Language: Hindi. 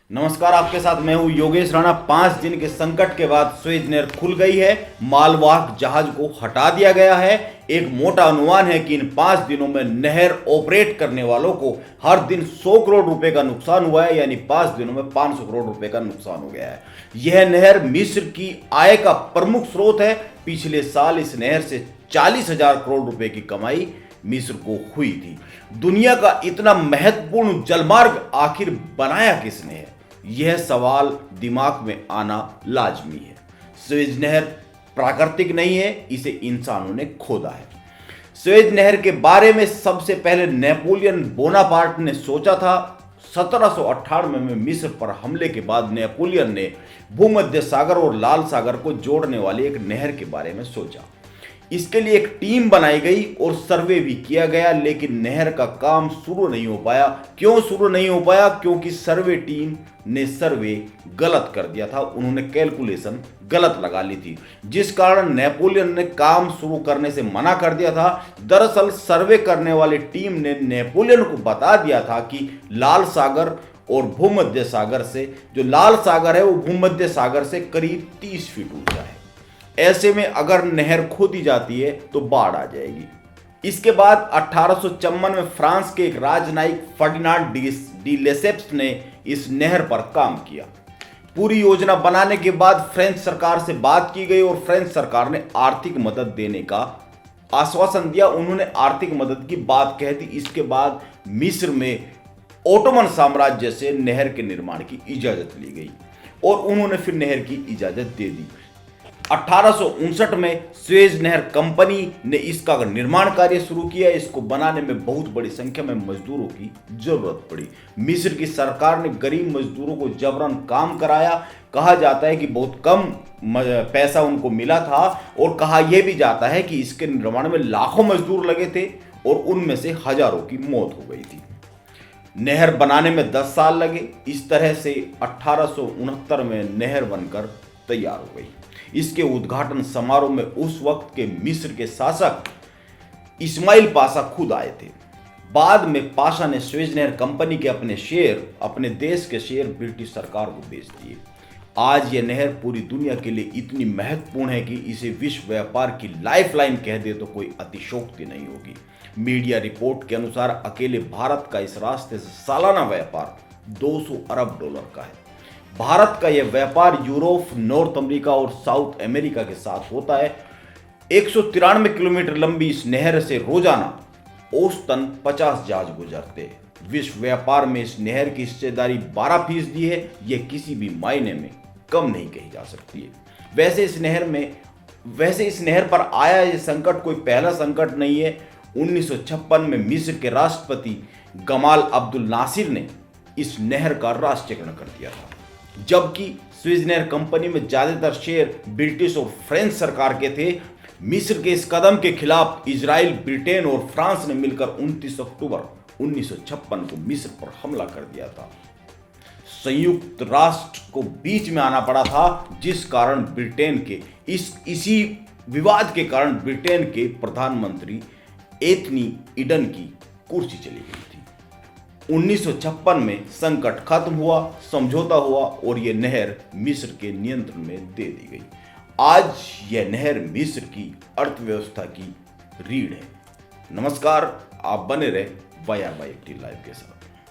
नमस्कार, आपके साथ मैं हूं योगेश राणा। 5 दिन के संकट के बाद सुएज नहर खुल गई है। मालवाहक जहाज को हटा दिया गया है। एक मोटा अनुमान है कि इन 5 दिनों में नहर ऑपरेट करने वालों को हर दिन 100 करोड़ रुपए का नुकसान हुआ है, यानी 5 दिनों में 500 करोड़ रुपए का नुकसान हो गया है। यह नहर मिस्र की आय का प्रमुख स्रोत है। पिछले साल इस नहर से 40,000 करोड़ रुपए की कमाई मिस्र को हुई थी। दुनिया का इतना महत्वपूर्ण जलमार्ग आखिर बनाया किसने है, यह सवाल दिमाग में आना लाजमी है। सुएज नहर प्राकृतिक नहीं है, इसे इंसानों ने खोदा है। सुएज नहर के बारे में सबसे पहले नेपोलियन बोनापार्ट ने सोचा था। 1798 में मिस्र पर हमले के बाद नेपोलियन ने भूमध्य सागर और लाल सागर को जोड़ने वाली एक नहर के बारे में सोचा। इसके लिए एक टीम बनाई गई और सर्वे भी किया गया, लेकिन नहर का काम शुरू नहीं हो पाया। क्यों शुरू नहीं हो पाया? क्योंकि सर्वे टीम ने सर्वे गलत कर दिया था। उन्होंने कैलकुलेशन गलत लगा ली थी, जिस कारण नेपोलियन ने काम शुरू करने से मना कर दिया था। दरअसल सर्वे करने वाली टीम ने नेपोलियन को बता दिया था कि लाल सागर और भूमध्य सागर से, जो लाल सागर है वो भूमध्य सागर से करीब 30 फीट ऊंचा है। ऐसे में अगर नहर खोदी जाती है तो बाढ़ आ जाएगी। इसके बाद 1854 में फ्रांस के एक राजनयिक फर्डिनांड डी लेसेप्स ने इस नहर पर काम किया। पूरी योजना बनाने के बाद फ्रेंच सरकार से बात की गई और फ्रेंच सरकार ने आर्थिक मदद देने का आश्वासन दिया। उन्होंने आर्थिक मदद की बात कह दी। इसके बाद मिस्र में ओटोमन साम्राज्य से नहर के निर्माण की इजाजत ली गई और उन्होंने फिर नहर की इजाजत दे दी। 1859 में सुएज नहर कंपनी ने इसका निर्माण कार्य शुरू किया। इसको बनाने में बहुत बड़ी संख्या में मजदूरों की जरूरत पड़ी। मिस्र की सरकार ने गरीब मजदूरों को जबरन काम कराया। कहा जाता है कि बहुत कम पैसा उनको मिला था और कहा यह भी जाता है कि इसके निर्माण में लाखों मजदूर लगे थे और उनमें से हजारों की मौत हो गई थी। नहर बनाने में 10 साल लगे। इस तरह से 1869 में नहर बनकर तैयार हो गई। इसके उद्घाटन समारोह में उस वक्त के मिस्र के शासक इस्माइल पाशा खुद आए थे। बाद में पाशा ने सुएज नहर कंपनी के अपने देश के शेयर ब्रिटिश सरकार को बेच दिए। आज यह नहर पूरी दुनिया के लिए इतनी महत्वपूर्ण है कि इसे विश्व व्यापार की लाइफलाइन कह दे तो कोई अतिशयोक्ति नहीं होगी। मीडिया रिपोर्ट के अनुसार अकेले भारत का इस रास्ते से सालाना व्यापार 200 अरब डॉलर का है। भारत का यह व्यापार यूरोप, नॉर्थ अमेरिका और साउथ अमेरिका के साथ होता है। 193 किलोमीटर लंबी इस नहर से रोजाना औसतन 50 जहाज गुजरते हैं। विश्व व्यापार में इस नहर की हिस्सेदारी 12% है। यह किसी भी मायने में कम नहीं कही जा सकती है। वैसे इस नहर पर आया यह संकट कोई पहला संकट नहीं है। 1956 में मिस्र के राष्ट्रपति गमाल अब्दुल नासिर ने इस नहर का राष्ट्रीयकरण कर दिया था। जबकि सुएज नहर कंपनी में ज्यादातर शेयर ब्रिटिश और फ्रेंच सरकार के थे। मिस्र के इस कदम के खिलाफ इजराइल, ब्रिटेन और फ्रांस ने मिलकर 29 अक्टूबर 1956 को मिस्र पर हमला कर दिया था। संयुक्त राष्ट्र को बीच में आना पड़ा था, जिस कारण ब्रिटेन के इसी विवाद के कारण ब्रिटेन के प्रधानमंत्री एंथनी ईडन की कुर्सी चली गई थी। 1956 में संकट खत्म हुआ, समझौता हुआ और यह नहर मिस्र के नियंत्रण में दे दी गई। आज यह नहर मिस्र की अर्थव्यवस्था की रीढ़ है। नमस्कार, आप बने रहे YRY लाइव के साथ।